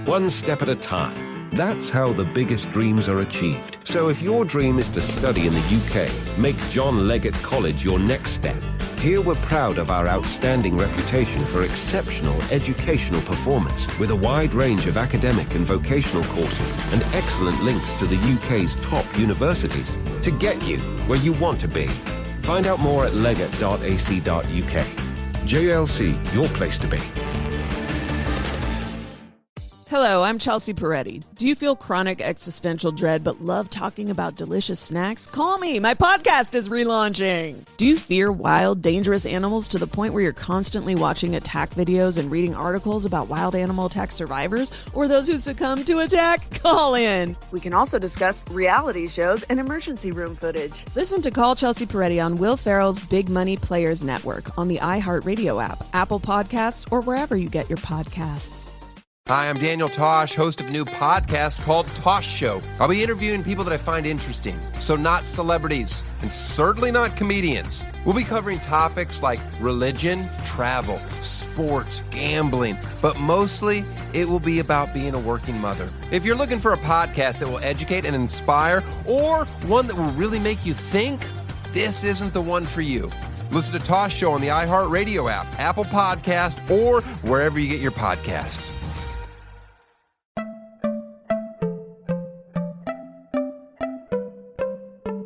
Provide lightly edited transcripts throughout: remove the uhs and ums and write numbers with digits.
one step at a time. That's how the biggest dreams are achieved. So if your dream is to study in the UK, make John Leggett College your next step. Here we're proud of our outstanding reputation for exceptional educational performance, with a wide range of academic and vocational courses and excellent links to the UK's top universities to get you where you want to be. Find out more at leggett.ac.uk. JLC, your place to be. Hello, I'm Chelsea Peretti. Do you feel chronic existential dread but love talking about delicious snacks? Call me. My podcast is relaunching. Do you fear wild, dangerous animals to the point where you're constantly watching attack videos and reading articles about wild animal attack survivors or those who succumb to attack? Call in. We can also discuss reality shows and emergency room footage. Listen to Call Chelsea Peretti on Will Ferrell's Big Money Players Network on the iHeartRadio app, Apple Podcasts, or wherever you get your podcasts. Hi, I'm Daniel Tosh, host of a new podcast called Tosh Show. I'll be interviewing people that I find interesting, so not celebrities, and certainly not comedians. We'll be covering topics like religion, travel, sports, gambling, but mostly it will be about being a working mother. If you're looking for a podcast that will educate and inspire, or one that will really make you think, this isn't the one for you. Listen to Tosh Show on the iHeartRadio app, Apple Podcast, or wherever you get your podcasts.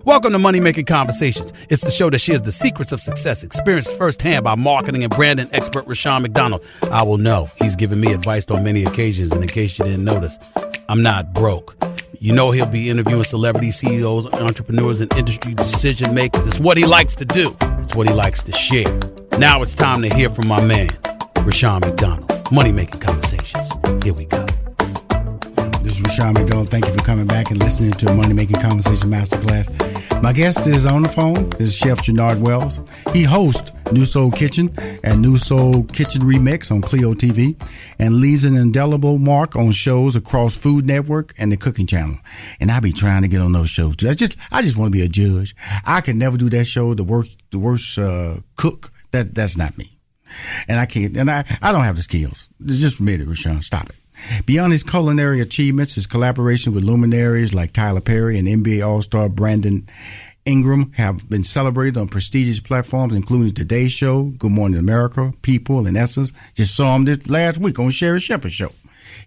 Welcome to Money Making Conversations. It's the show that shares the secrets of success, experienced firsthand by marketing and branding expert Rushion McDonald. I will know. He's given me advice on many occasions, and in case you didn't notice, I'm not broke. You know he'll be interviewing celebrities, CEOs, entrepreneurs, and industry decision makers. It's what he likes to do. It's what he likes to share. Now it's time to hear from my man, Rushion McDonald. Money Making Conversations. Here we go. This is Rushion McDonald. Thank you for coming back and listening to a Money Making Conversation Masterclass. My guest is on the phone. This is Chef Jernard Wells. He hosts New Soul Kitchen and New Soul Kitchen Remix on CLEO TV and leaves an indelible mark on shows across Food Network and the Cooking Channel. And I be trying to get on those shows. I just want to be a judge. I can never do that show. The worst cook. That's not me. And I can't. And I don't have the skills. Just admit it, Rushion. Stop it. Beyond his culinary achievements, his collaboration with luminaries like Tyler Perry and NBA All-Star Brandon Ingram have been celebrated on prestigious platforms, including Today's Show, Good Morning America, People, and Essence. Just saw him this last week on Sherry Shepherd's show.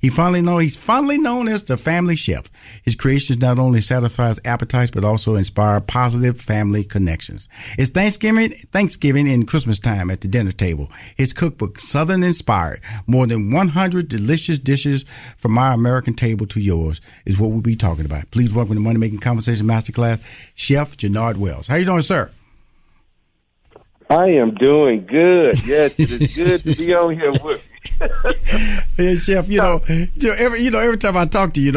He's finally known as the family chef. His creations not only satisfy appetites, but also inspire positive family connections. It's Thanksgiving and Christmas time at the dinner table. His cookbook, Southern Inspired, more than 100 delicious dishes from my American table to yours, is what we'll be talking about. Please welcome to Money Making Conversation Masterclass, Chef Jernard Wells. How you doing, sir? I am doing good. Yes, it is good to be on here with you. Hey, Chef, every time I talk to you,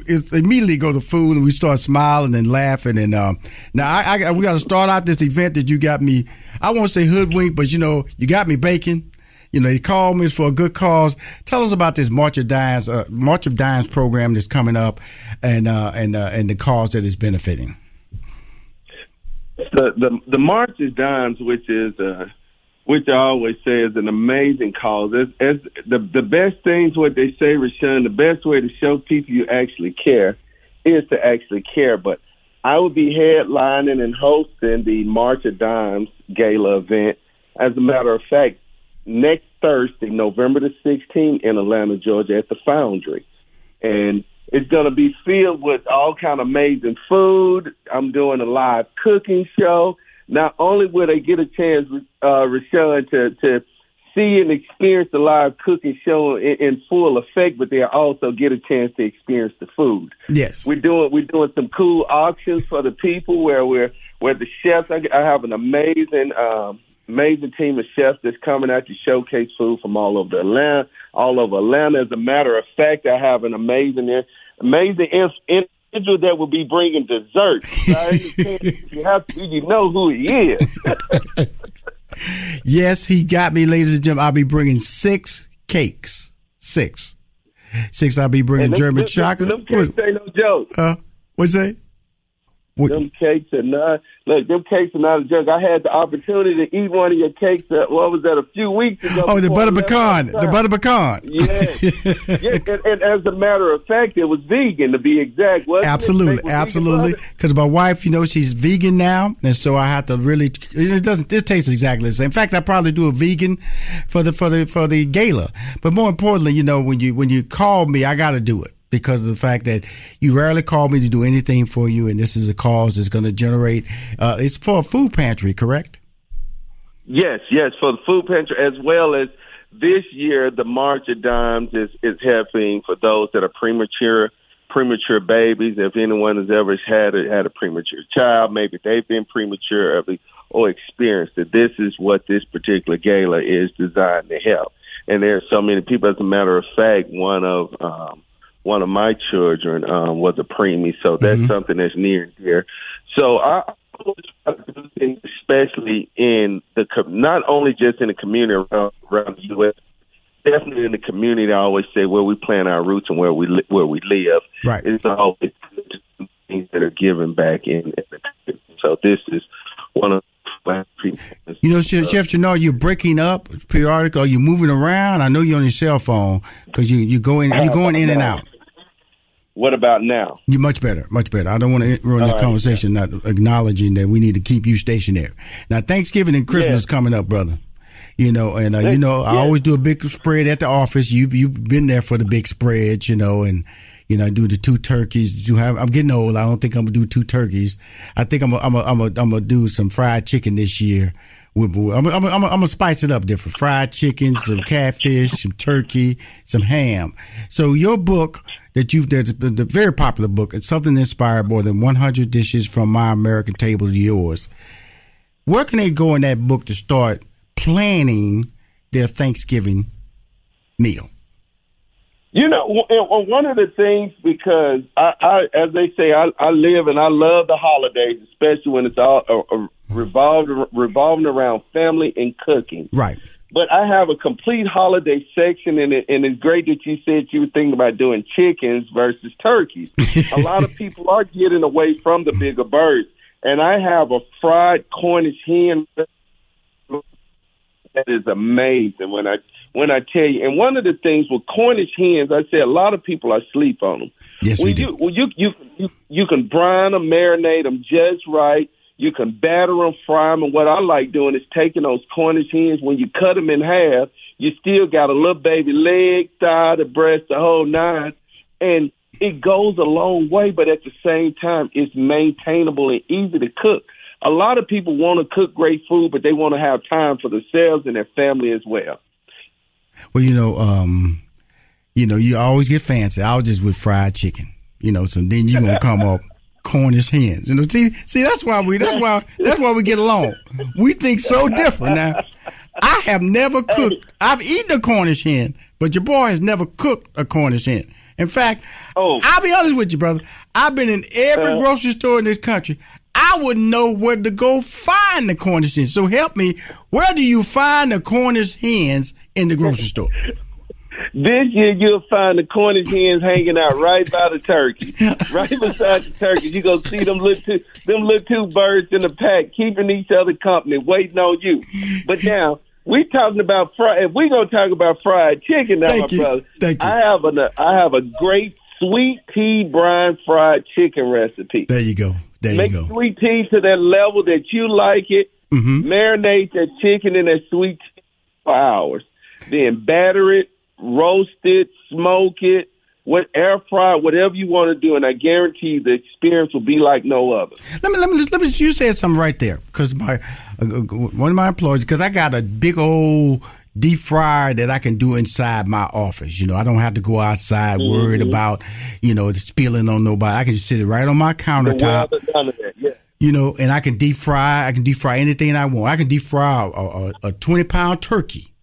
it's immediately go to food and we start smiling and laughing. And now we got to start out this event that you got me. I won't say hoodwinked, but you got me baking. You called me for a good cause. Tell us about this March of Dimes program that's coming up, and the cause that is benefiting. The March of Dimes, which I always say is an amazing cause. It's the best things, what they say, Rushion, the best way to show people you actually care is to actually care. But I will be headlining and hosting the March of Dimes Gala event. As a matter of fact, next Thursday, November the 16th in Atlanta, Georgia, at the Foundry. And it's going to be filled with all kind of amazing food. I'm doing a live cooking show. Not only will they get a chance, Rushion, to see and experience the live cooking show in full effect, but they'll also get a chance to experience the food. Yes, we're doing some cool auctions for the people where the chefs. I have an amazing team of chefs that's coming out to showcase food from all over Atlanta. As a matter of fact, I have an amazing individual that will be bringing dessert. You know who he is. Yes, he got me, ladies and gentlemen. I'll be bringing 6 cakes. 6. I'll be bringing German chocolate. Them cakes ain't no joke. What's that? Them cakes are not a joke. I had the opportunity to eat one of your cakes. What was that? A few weeks ago. Oh, the butter pecan. The butter pecan. Yeah. And as a matter of fact, it was vegan to be exact. Absolutely. Because my wife, she's vegan now, and so I have to really. It tastes exactly the same. In fact, I probably do a vegan for the gala. But more importantly, when you call me, I got to do it. Because of the fact that you rarely call me to do anything for you, and this is a cause that's going to generate. It's for a food pantry, correct? Yes, for the food pantry, as well as this year the March of Dimes is helping for those that are premature babies. If anyone has ever had a premature child, maybe they've been premature or experienced it. This is what this particular gala is designed to help. And there are so many people. As a matter of fact, one of my children was a preemie, so that's something that's near and dear. So I always try to do things, especially not only just in the community around the U.S., definitely in the community. I always say where we plant our roots and where we live. Right. It's always things that are given back in the community. So this is one of the people. Chef Jernard, you're breaking up periodically. Are you moving around? I know you're on your cell phone because you're going in and out. What about now? You're much better. I don't want to ruin this conversation not acknowledging that we need to keep you stationary. Now, Thanksgiving and Christmas is coming up, brother. I always do a big spread at the office. You've been there for the big spreads, and I do the 2 turkeys. I'm getting old. I don't think I'm gonna do 2 turkeys. I think I'm gonna do some fried chicken this year. I'm gonna spice it up different. Fried chicken, some catfish, some turkey, some ham. So your book that's the very popular book. It's something that inspired more than 100 dishes from my American table to yours. Where can they go in that book to start planning their Thanksgiving meal? One of the things, because I as they say, I live and I love the holidays, especially when it's all revolving around family and cooking. Right. But I have a complete holiday section in it, and it's great that you said you were thinking about doing chickens versus turkeys. A lot of people are getting away from the bigger birds, and I have a fried Cornish hen that is amazing when I tell you. And one of the things with Cornish hens, I say a lot of people are asleep on them. Yes, we do. You can brine them, marinate them just right. You can batter them, fry them, and what I like doing is taking those Cornish hens, when you cut them in half, you still got a little baby leg, thigh, the breast, the whole nine, and it goes a long way, but at the same time, it's maintainable and easy to cook. A lot of people want to cook great food, but they want to have time for themselves and their family as well. Well, you always get fancy. I was just with fried chicken, so then you're going to come up Cornish hens. See, that's why we get along. We think so different now. I have never cooked. I've eaten a Cornish hen, but your boy has never cooked a Cornish hen. In fact, I'll be honest with you, brother. I've been in every grocery store in this country. I wouldn't know where to go find the Cornish hens. So help me. Where do you find the Cornish hens in the grocery store? This year, you'll find the Cornish hens hanging out right by the turkey. Right beside the turkey. You're going to see them little two birds in the pack, keeping each other company, waiting on you. But now, we're talking about if we're going to talk about fried chicken now, brother. Thank you. I have a great sweet tea brine fried chicken recipe. There you go. Make sweet tea to that level that you like it. Mm-hmm. Marinate that chicken in that sweet tea for hours. Then batter it, roast it, smoke it, air fry, whatever you want to do, and I guarantee the experience will be like no other. Let me. You said something right there, because one of my employees, because I got a big old deep fryer that I can do inside my office. I don't have to go outside worried about spilling on nobody. I can just sit it right on my countertop. And I can deep fry. I can deep fry anything I want. I can deep fry a 20-pound turkey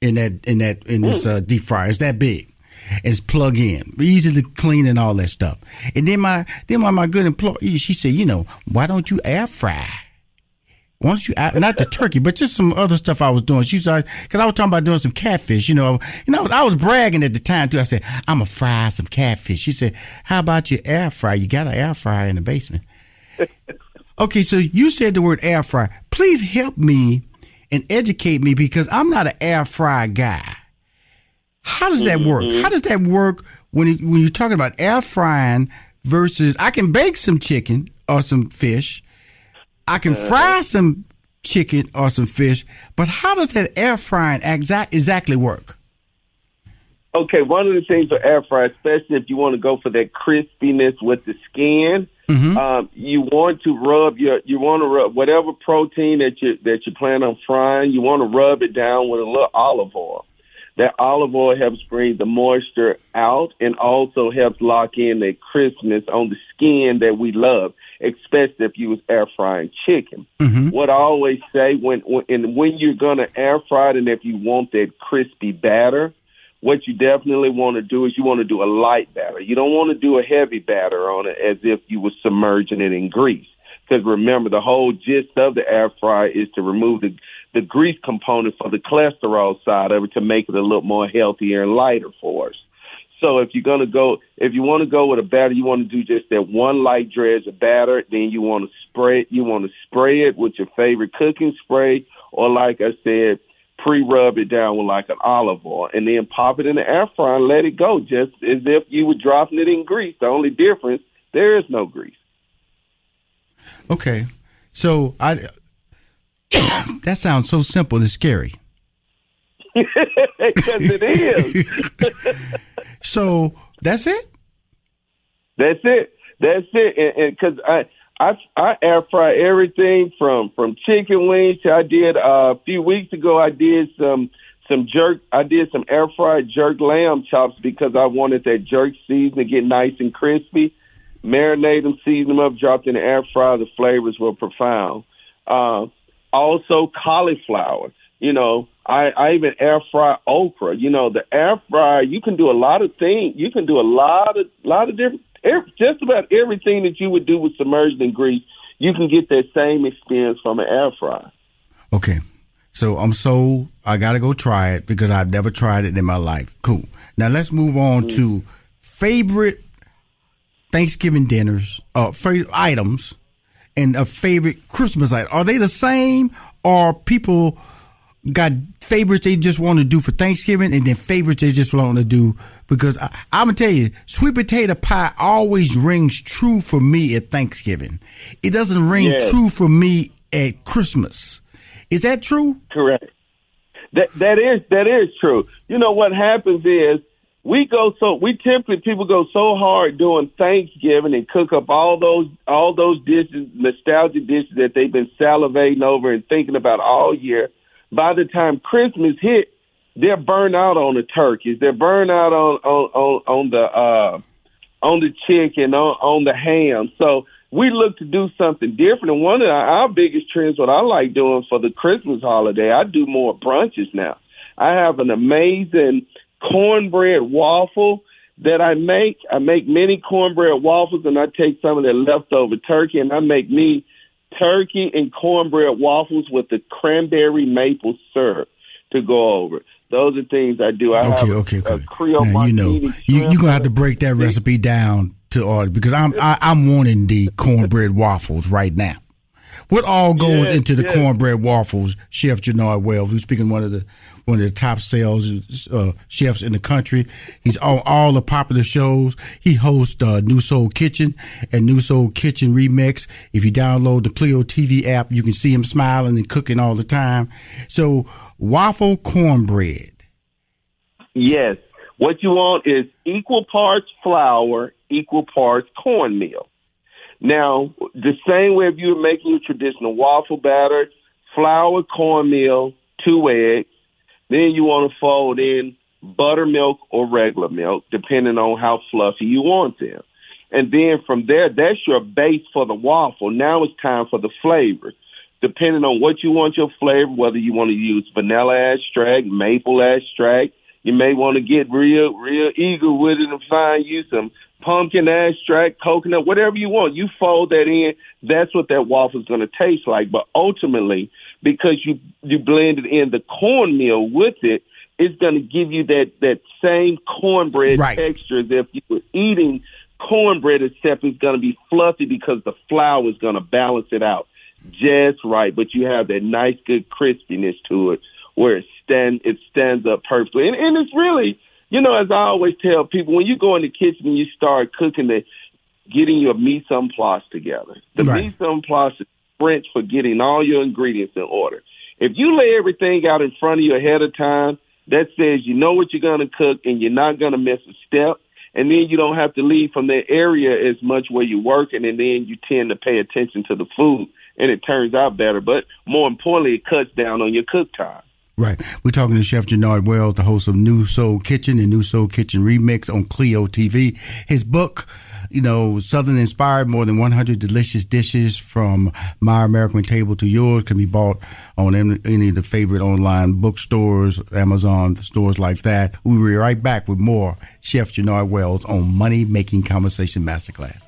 in this deep fryer. It's that big. And it's plug in, easy to clean and all that stuff. And then my good employee, she said, why don't you air fry? Why don't you not the turkey, but just some other stuff I was doing. She said, because I was talking about doing some catfish. I was bragging at the time too. I said, I'm gonna fry some catfish. She said, how about your air fryer? You got an air fryer in the basement. Okay, so you said the word air fryer. Please help me and educate me because I'm not an air fryer guy. How does that work? How does that work when you're talking about air frying versus I can bake some chicken or some fish, I can fry some chicken or some fish, but how does that air frying exactly work? Okay, one of the things for air fryer, especially if you want to go for that crispiness with the skin, you want to rub whatever protein that you plan on frying. You want to rub it down with a little olive oil. That olive oil helps bring the moisture out and also helps lock in the crispness on the skin that we love, especially if you was air frying chicken. What I always say when you're gonna air fry it, and if you want that crispy batter, what you definitely want to do is you want to do a light batter. You don't want to do a heavy batter on it as if you were submerging it in grease. Because remember, the whole gist of the air fryer is to remove the grease component for the cholesterol side of it to make it a little more healthier and lighter for us. So if you want to go with a batter, you want to do just that one light dredge of batter. Then you want to spray it with your favorite cooking spray, or like I said, pre-rub it down with like an olive oil, and then pop it in the air fryer and let it go, just as if you were dropping it in grease. The only difference, there is no grease. Okay, so that sounds so simple and scary. Because it is. So that's it? That's it. And because I air fry everything from chicken wings to I did a few weeks ago. I did some air fried jerk lamb chops because I wanted that jerk season to get nice and crispy. Marinate them, season them up, dropped in the air fryer. The flavors were profound. Also cauliflower. I even air fry okra. The air fryer, you can do a lot of things. You can do a lot of different. Just about everything that you would do with submerged in grease, you can get that same experience from an air fryer. Okay. So I'm sold. I got to go try it because I've never tried it in my life. Cool. Now let's move on to favorite Thanksgiving dinners, favorite items, and a favorite Christmas item. Are they the same, or people got favorites they just want to do for Thanksgiving and then favorites they just want to do? Because I'm going to tell you, sweet potato pie always rings true for me at Thanksgiving. It doesn't ring true for me at Christmas. Is that true? Correct. That is true. What happens is people go so hard during Thanksgiving and cook up all those dishes, nostalgic dishes that they've been salivating over and thinking about all year. By the time Christmas hit, they're burned out on the turkeys. They're burned out on the chicken, on the ham. So we look to do something different. And one of our biggest trends, what I like doing for the Christmas holiday, I do more brunches now. I have an amazing cornbread waffle that I make. I make many cornbread waffles, and I take some of that leftover turkey, and I make me turkey and cornbread waffles with the cranberry maple syrup to go over. Those are things I do. I have a Creole martini. You're gonna have to break that recipe down to order because I'm wanting the cornbread waffles right now. What all goes into the cornbread waffles, Chef Jernard Wells? Who's speaking one of the top sales chefs in the country. He's on all the popular shows. He hosts New Soul Kitchen and New Soul Kitchen Remix. If you download the CLEO TV app, you can see him smiling and cooking all the time. So waffle cornbread. Yes. What you want is equal parts flour, equal parts cornmeal. Now, the same way if you were making your traditional waffle batter, flour, cornmeal, 2 eggs, then you want to fold in buttermilk or regular milk, depending on how fluffy you want them. And then from there, that's your base for the waffle. Now it's time for the flavor. Depending on what you want your flavor, whether you want to use vanilla extract, maple extract, you may want to get real eager with it and find you some pumpkin extract, coconut, whatever you want. You fold that in. That's what that waffle is going to taste like. But ultimately, because you blended in the cornmeal with it, it's going to give you that same cornbread texture as if you were eating cornbread, except it's going to be fluffy because the flour is going to balance it out just right. But you have that nice, good crispiness to it where it stands up perfectly. And it's really, as I always tell people, when you go in the kitchen and you start cooking, getting your mise en place together. The mise en place is French for getting all your ingredients in order. If you lay everything out in front of you ahead of time, that says you know what you're going to cook and you're not going to miss a step. And then you don't have to leave from that area as much where you're working, and then you tend to pay attention to the food, and it turns out better. But more importantly, it cuts down on your cook time. Right. We're talking to Chef Jernard Wells, the host of New Soul Kitchen and New Soul Kitchen Remix on CLEO TV. His book, Southern Inspired, more than 100 delicious dishes from my American table to yours, can be bought on any of the favorite online bookstores, Amazon, stores like that. We'll be right back with more Chef Jernard Wells on Money Making Conversation Masterclass.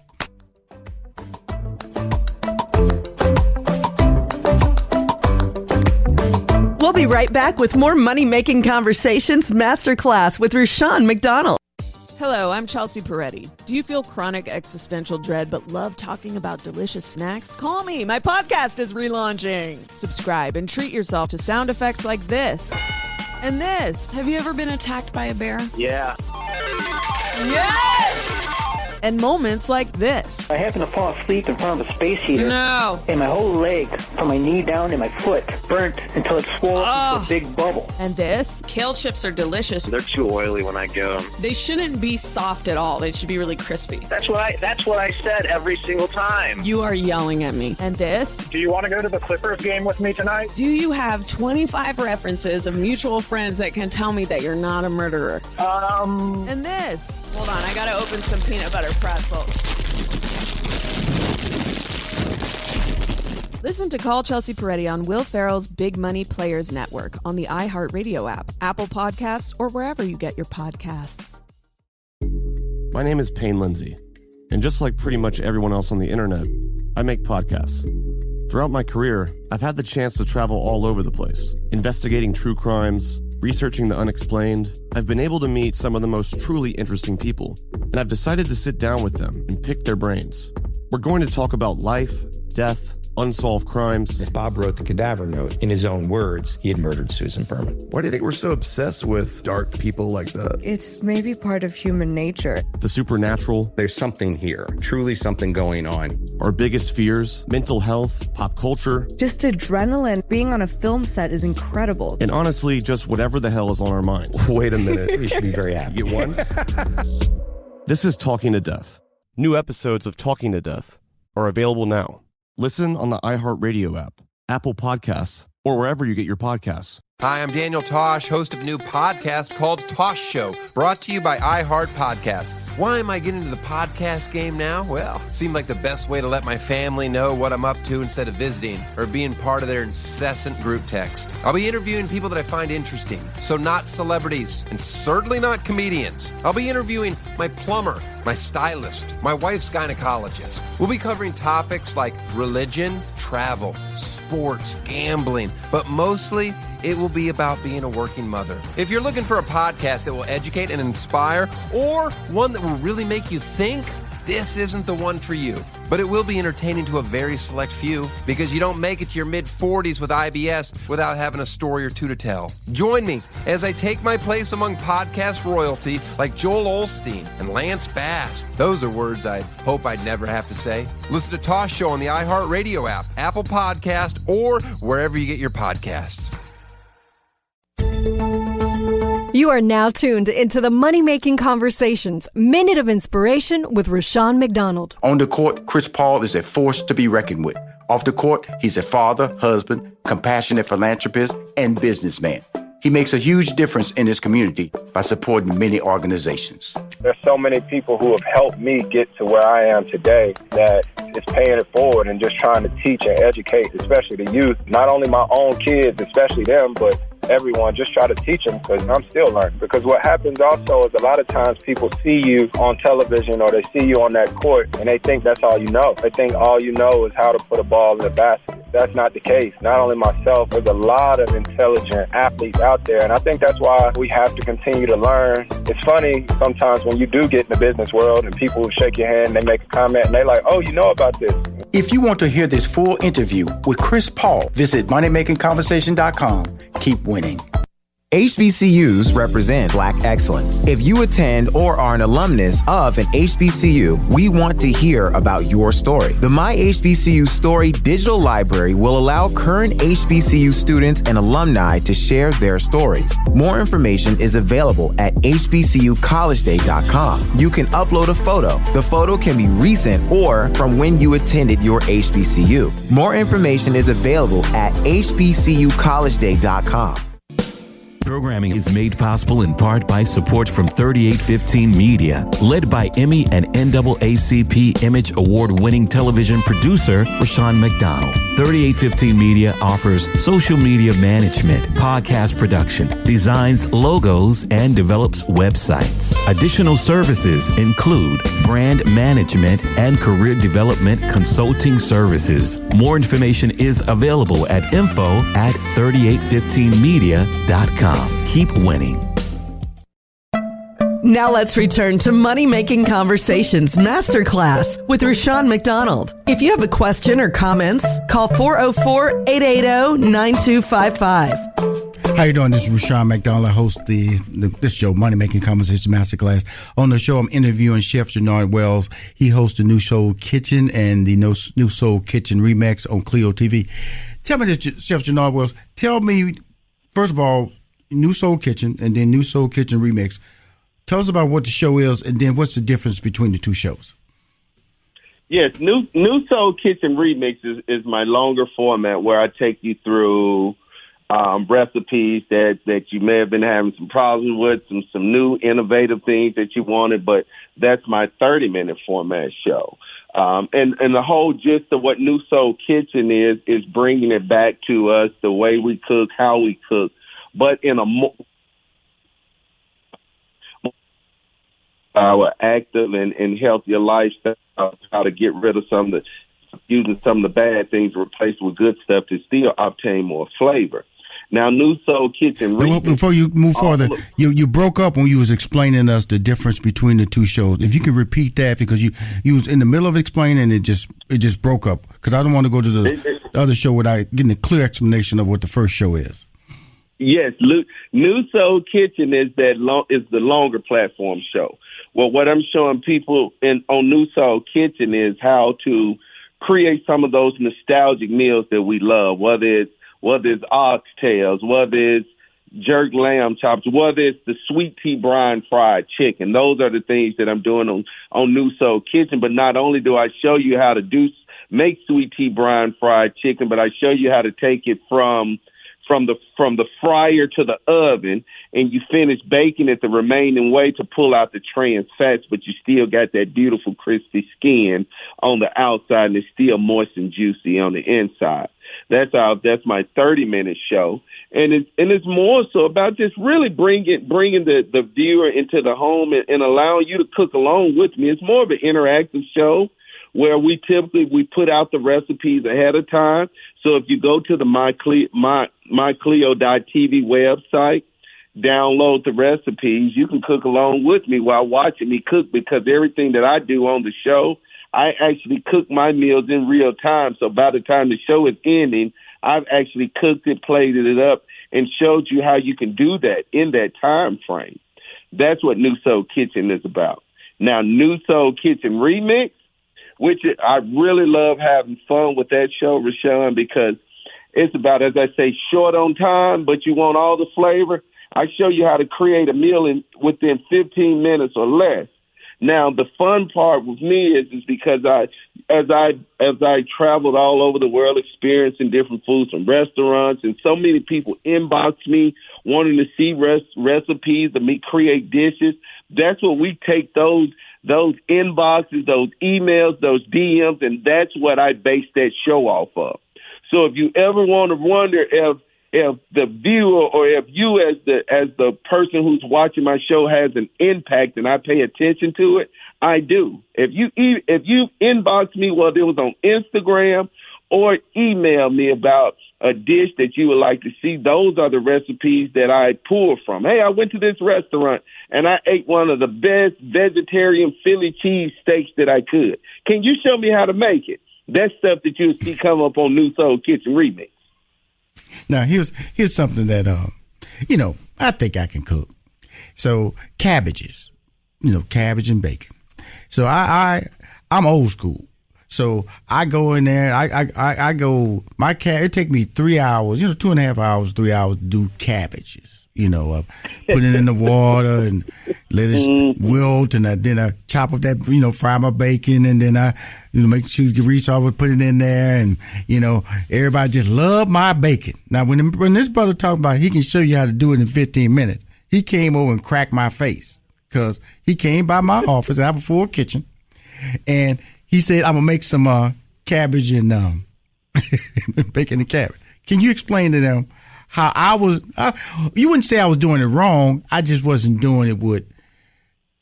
We'll be right back with more Money Making Conversations Masterclass with Rushion McDonald. Hello, I'm Chelsea Peretti. Do you feel chronic existential dread but love talking about delicious snacks? Call me. My podcast is relaunching. Subscribe and treat yourself to sound effects like this and this. Have you ever been attacked by a bear? Yeah. Yes! And moments like this. I happened to fall asleep in front of a space heater. No. And my whole leg, from my knee down to my foot, burnt until it swelled into a big bubble. And this. Kale chips are delicious. They're too oily when I get them. They shouldn't be soft at all. They should be really crispy. That's what I said every single time. You are yelling at me. And this. Do you want to go to the Clippers game with me tonight? Do you have 25 references of mutual friends that can tell me that you're not a murderer? And this. Hold on, I gotta open some peanut butter pretzels. Listen to Call Chelsea Peretti on Will Ferrell's Big Money Players Network on the iHeartRadio app, Apple Podcasts, or wherever you get your podcasts. My name is Payne Lindsay, and just like pretty much everyone else on the internet, I make podcasts. Throughout my career, I've had the chance to travel all over the place, investigating true crimes, researching the unexplained. I've been able to meet some of the most truly interesting people, and I've decided to sit down with them and pick their brains. We're going to talk about life, death, unsolved crimes. Bob wrote the cadaver note. In his own words, he had murdered Susan Berman. Why do you think we're so obsessed with dark people like that? It's maybe part of human nature. The supernatural. There's something here, truly something going on. Our biggest fears, mental health, pop culture. Just adrenaline. Being on a film set is incredible. And honestly, just whatever the hell is on our minds. Wait a minute. We should be very happy. You get one? This is Talking to Death. New episodes of Talking to Death are available now. Listen on the iHeartRadio app, Apple Podcasts, or wherever you get your podcasts. Hi, I'm Daniel Tosh, host of a new podcast called Tosh Show, brought to you by iHeart Podcasts. Why am I getting into the podcast game now? Well, it seemed like the best way to let my family know what I'm up to instead of visiting or being part of their incessant group text. I'll be interviewing people that I find interesting, so not celebrities, and certainly not comedians. I'll be interviewing my plumber, my stylist, my wife's gynecologist. We'll be covering topics like religion, travel, sports, gambling, but mostly it will be about being a working mother. If you're looking for a podcast that will educate and inspire, or one that will really make you think, this isn't the one for you. But it will be entertaining to a very select few, because you don't make it to your mid-40s with IBS without having a story or two to tell. Join me as I take my place among podcast royalty like Joel Osteen and Lance Bass. Those are words I hope I'd never have to say. Listen to Tosh Show on the iHeartRadio app, Apple Podcast, or wherever you get your podcasts. You are now tuned into the Money Making Conversations Minute of Inspiration with Rushion McDonald. On the court, Chris Paul is a force to be reckoned with. Off the court, he's a father, husband, compassionate philanthropist, and businessman. He makes a huge difference in his community by supporting many organizations. There's so many people who have helped me get to where I am today that is paying it forward and just trying to teach and educate, especially the youth, not only my own kids, especially them, but everyone, just try to teach them, because I'm still learning. Because what happens also is a lot of times people see you on television or they see you on that court and they think that's all you know. They think all you know is how to put a ball in the basket. That's not the case. Not only myself, there's a lot of intelligent athletes out there, and I think that's why we have to continue to learn. It's funny sometimes when you do get in the business world and people shake your hand and they make a comment and they're like, oh, you know about this. If you want to hear this full interview with Chris Paul, visit moneymakingconversation.com. Keep winning. HBCUs represent Black excellence. If you attend or are an alumnus of an HBCU, we want to hear about your story. The My HBCU Story digital library will allow current HBCU students and alumni to share their stories. More information is available at hbcucollegeday.com. You can upload a photo. The photo can be recent or from when you attended your HBCU. More information is available at hbcucollegeday.com. Programming is made possible in part by support from 3815 Media, led by Emmy and NAACP Image Award-winning television producer Rashawn McDonald. 3815 Media offers social media management, podcast production, designs logos, and develops websites. Additional services include brand management and career development consulting services. More information is available at info@3815media.com. Keep winning. Now let's return to Money Making Conversations Masterclass with Rashawn McDonald. If you have a question or comments, call 404-880-9255. How you doing? This is Rashawn McDonald. I host this show, Money Making Conversations Masterclass. On the show, I'm interviewing Chef Jernard Wells. He hosts the New Soul Kitchen and the New Soul Kitchen Remix on CLEO TV. Tell me this, Chef Jernard Wells. Tell me, first of all, New Soul Kitchen and then New Soul Kitchen Remix. Tell us about what the show is, and then what's the difference between the two shows? Yes, New Soul Kitchen Remix is my longer format where I take you through recipes that you may have been having some problems with, some new innovative things that you wanted, but that's my 30-minute format show. And the whole gist of what New Soul Kitchen is bringing it back to us, the way we cook, how we cook, but in a more our active and healthier lifestyle, how to get rid of using some of the bad things, replace with good stuff to still obtain more flavor. Now, New Soul Kitchen. Before you move further, you broke up when you was explaining us the difference between the two shows. If you can repeat that, because you was in the middle of explaining, it just broke up. Because I don't want to go to the other show without getting a clear explanation of what the first show is. Yes, New Soul Kitchen is the longer platform show. Well, what I'm showing people on New Soul Kitchen is how to create some of those nostalgic meals that we love, whether it's oxtails, whether it's jerk lamb chops, whether it's the sweet tea brine fried chicken. Those are the things that I'm doing on New Soul Kitchen. But not only do I show you how to make sweet tea brine fried chicken, but I show you how to take it from the fryer to the oven, and you finish baking it the remaining way to pull out the trans fats, but you still got that beautiful crispy skin on the outside, and it's still moist and juicy on the inside. That's my 30-minute show, and it's more so about just really bringing the viewer into the home and allowing you to cook along with me. It's more of an interactive show where we put out the recipes ahead of time. So if you go to the mycleo.tv website, download the recipes, you can cook along with me while watching me cook, because everything that I do on the show, I actually cook my meals in real time. So by the time the show is ending, I've actually cooked it, plated it up, and showed you how you can do that in that time frame. That's what New Soul Kitchen is about. Now, New Soul Kitchen Remix, which I really love having fun with that show, Rashawn, because it's about, as I say, short on time, but you want all the flavor. I show you how to create a meal within 15 minutes or less. Now, the fun part with me is because as I traveled all over the world, experiencing different foods from restaurants, and so many people inbox me wanting to see recipes of me create dishes. That's what we take those inboxes, those emails, those DMs, and that's what I base that show off of. So if you ever want to wonder if the viewer or if you as the person who's watching my show has an impact and I pay attention to it, I do. If you inbox me, whether it was on Instagram or email me about a dish that you would like to see, those are the recipes that I pull from. Hey, I went to this restaurant and I ate one of the best vegetarian Philly cheese steaks that I could. Can you show me how to make it? That's stuff that you'll see come up on New Soul Kitchen Remix. Now, here's something that, I think I can cook. So cabbages, cabbage and bacon. So I'm old school. So I go in there, I go, it take me 3 hours, 2.5 hours, 3 hours to do cabbages, put it in the water and let it wilt, and then I chop up that, fry my bacon, and then I, make sure you reach over, put it in there, and, everybody just love my bacon. Now, when this brother talking about he can show you how to do it in 15 minutes, he came over and cracked my face because he came by my office. I have a full kitchen, and he said, I'm going to make some cabbage and bacon and cabbage. Can you explain to them how you wouldn't say I was doing it wrong. I just wasn't doing it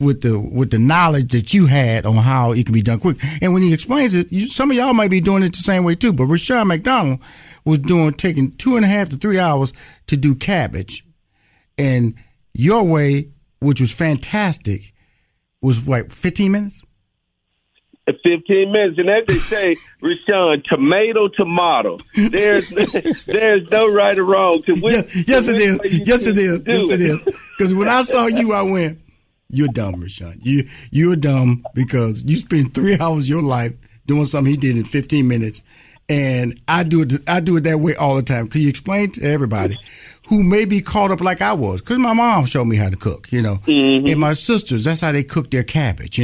with the knowledge that you had on how it can be done quick. And when he explains it, some of y'all might be doing it the same way too. But Rashawn McDonald was taking 2.5 to 3 hours to do cabbage. And your way, which was fantastic, was 15 minutes? 15 minutes, and as they say, Rashawn, tomato. There's no right or wrong. Yes, it is. Because when I saw you, I went, "You're dumb, Rashawn. You're dumb because you spend 3 hours of your life doing something he did in 15 minutes." And I do it that way all the time. Could you explain to everybody who may be caught up like I was? Because my mom showed me how to cook, and my sisters, that's how they cook their cabbage,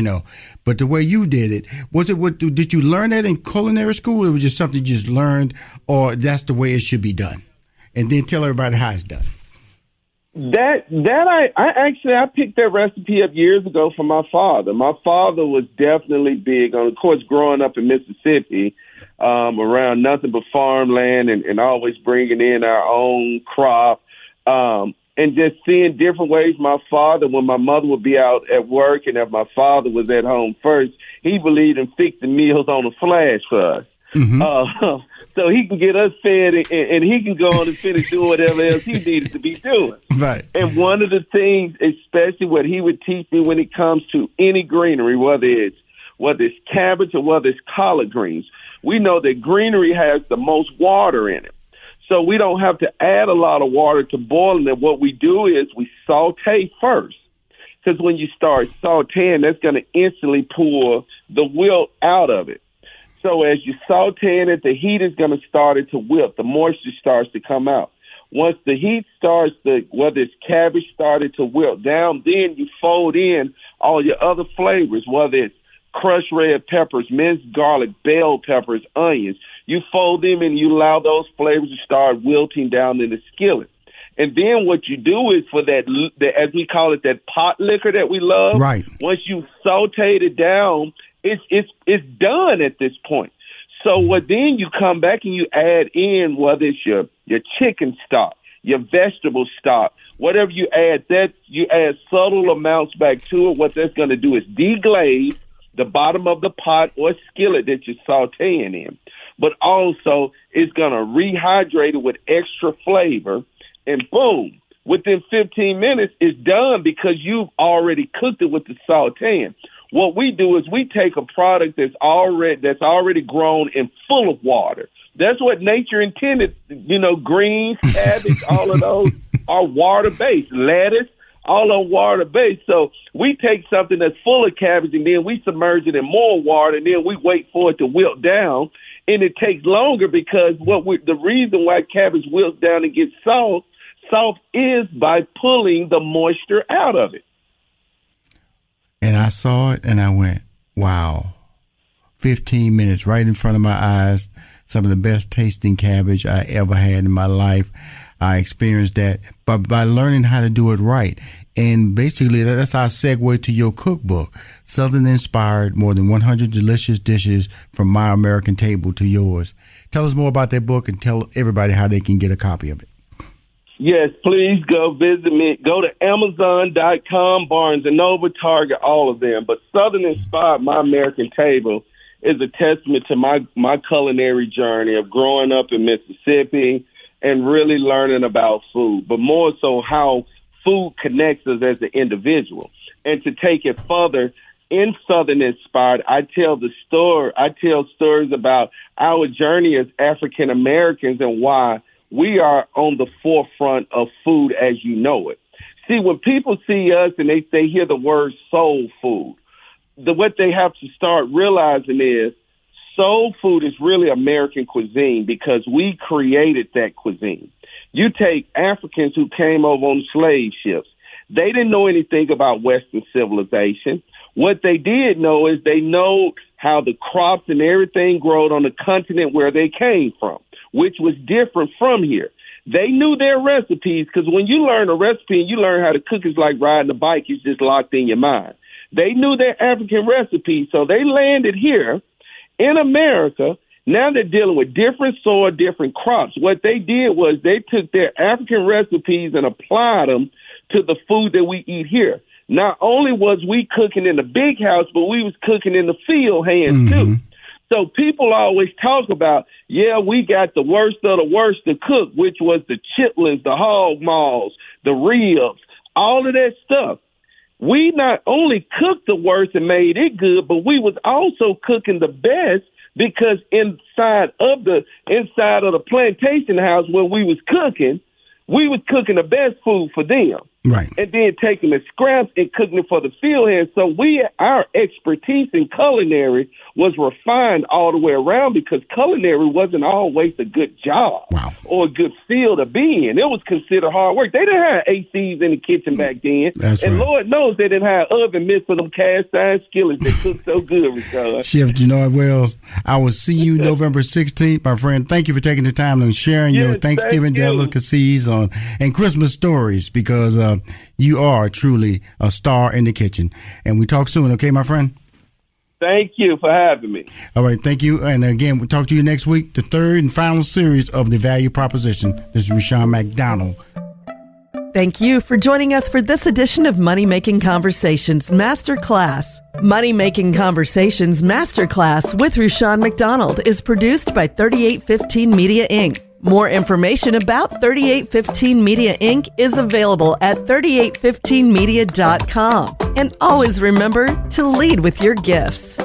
But the way you did it, did you learn that in culinary school? Or it was just something you just learned, or that's the way it should be done? And then tell everybody how it's done. I picked that recipe up years ago from my father. My father was definitely big on, of course, growing up in Mississippi, around nothing but farmland and always bringing in our own crop, and just seeing different ways. My father, when my mother would be out at work and if my father was at home first, he believed in fixing meals on a flash for us. Mm-hmm. So he can get us fed and he can go on and finish doing whatever else he needed to be doing. Right. And one of the things, especially what he would teach me when it comes to any greenery, whether it's cabbage or whether it's collard greens, we know that greenery has the most water in it. So we don't have to add a lot of water to boiling it. What we do is we saute first. Because when you start sauteing, that's going to instantly pull the wilt out of it. So as you sauteing it, the heat is going to start it to wilt. The moisture starts to come out. Once the heat starts, whether it's cabbage started to wilt down, then you fold in all your other flavors, whether it's crushed red peppers, minced garlic, bell peppers, onions. You fold them and you allow those flavors to start wilting down in the skillet. And then what you do is for that, as we call it, that pot liquor that we love. Right. Once you sauteed it down, it's done at this point. So then you come back and you add in whether it's your chicken stock, your vegetable stock, whatever you add, that you add subtle amounts back to it. What that's going to do is deglaze the bottom of the pot or skillet that you're sauteing in. But also it's going to rehydrate it with extra flavor, and boom, within 15 minutes it's done because you've already cooked it with the sauteing. What we do is we take a product that's already grown and full of water. That's what nature intended. Greens, cabbage, all of those are water-based. Lettuce, all are water-based. So we take something that's full of cabbage and then we submerge it in more water and then we wait for it to wilt down. And it takes longer because the reason why cabbage wilts down and gets soft is by pulling the moisture out of it. And I saw it and I went, wow, 15 minutes right in front of my eyes. Some of the best tasting cabbage I ever had in my life. I experienced that by learning how to do it right. And basically, that's our segue to your cookbook, Southern Inspired, more than 100 delicious dishes from my American table to yours. Tell us more about that book and tell everybody how they can get a copy of it. Yes, please go visit me. Go to Amazon.com, Barnes & Noble, Target, all of them. But Southern Inspired My American Table is a testament to my culinary journey of growing up in Mississippi and really learning about food, but more so how food connects us as an individual. And to take it further, in Southern Inspired, I tell stories about our journey as African Americans and why we are on the forefront of food as you know it. See, when people see us and they hear the word soul food, what they have to start realizing is soul food is really American cuisine because we created that cuisine. You take Africans who came over on slave ships. They didn't know anything about Western civilization. What they did know is they know how the crops and everything growed on the continent where they came from, which was different from here. They knew their recipes because when you learn a recipe and you learn how to cook, it's like riding a bike. It's just locked in your mind. They knew their African recipes, so they landed here in America. Now they're dealing with different soil, different crops. What they did was they took their African recipes and applied them to the food that we eat here. Not only was we cooking in the big house, but we was cooking in the field hands too. So people always talk about, yeah, we got the worst of the worst to cook, which was the chitlins, the hog maws, the ribs, all of that stuff. We not only cooked the worst and made it good, but we was also cooking the best because inside of the plantation house where we was cooking the best food for them. Right. And then taking the scraps and cooking it for the field hands. So our expertise in culinary was refined all the way around because culinary wasn't always a good job or a good field to be in. It was considered hard work. They didn't have ACs in the kitchen back then. That's and right. Lord knows they didn't have oven mitts for them cast iron skillets that cook so good, Rashad. Chef Jernard Wells, I will see you November 16th, my friend. Thank you for taking the time and sharing your Thanksgiving delicacies and Christmas stories because you are truly a star in the kitchen. And we talk soon, okay, my friend? Thank you for having me. All right, thank you. And again, we'll talk to you next week, the third and final series of The Value Proposition. This is Rushion McDonald. Thank you for joining us for this edition of Money Making Conversations Masterclass. Money Making Conversations Masterclass with Rushion McDonald is produced by 3815 Media Inc. More information about 3815 Media Inc. is available at 3815media.com. And always remember to lead with your gifts.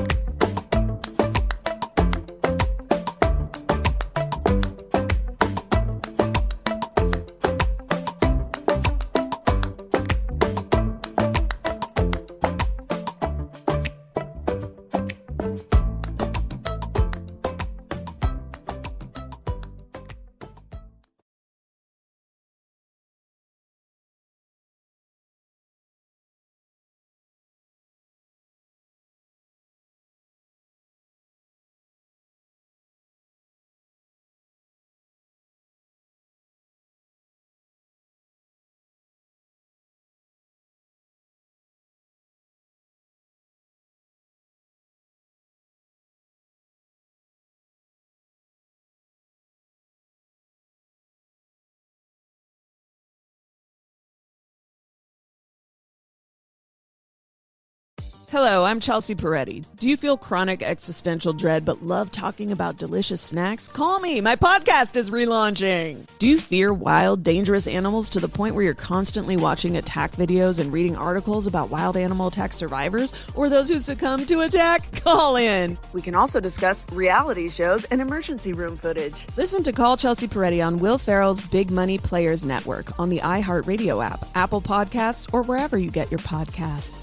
Hello, I'm Chelsea Peretti. Do you feel chronic existential dread but love talking about delicious snacks? Call me. My podcast is relaunching. Do you fear wild, dangerous animals to the point where you're constantly watching attack videos and reading articles about wild animal attack survivors or those who succumb to attack? Call in. We can also discuss reality shows and emergency room footage. Listen to Call Chelsea Peretti on Will Ferrell's Big Money Players Network on the iHeartRadio app, Apple Podcasts, or wherever you get your podcasts.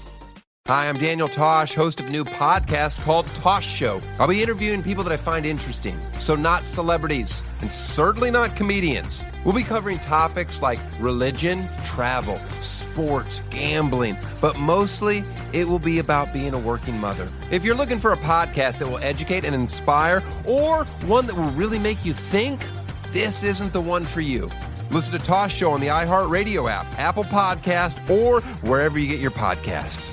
Hi, I'm Daniel Tosh, host of a new podcast called Tosh Show. I'll be interviewing people that I find interesting, so not celebrities, and certainly not comedians. We'll be covering topics like religion, travel, sports, gambling, but mostly it will be about being a working mother. If you're looking for a podcast that will educate and inspire, or one that will really make you think, this isn't the one for you. Listen to Tosh Show on the iHeartRadio app, Apple Podcast, or wherever you get your podcasts.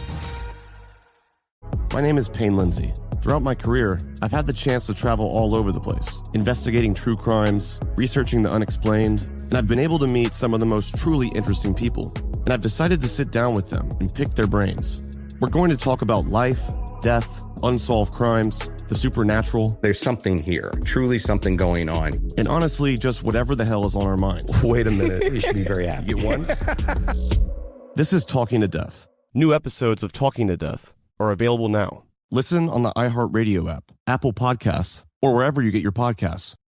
My name is Payne Lindsay. Throughout my career, I've had the chance to travel all over the place, investigating true crimes, researching the unexplained, and I've been able to meet some of the most truly interesting people, and I've decided to sit down with them and pick their brains. We're going to talk about life, death, unsolved crimes, the supernatural. There's something here, truly something going on. And honestly, just whatever the hell is on our minds. Wait a minute. You should be very happy. You won? This is Talking to Death. New episodes of Talking to Death are available now. Listen on the iHeartRadio app, Apple Podcasts, or wherever you get your podcasts.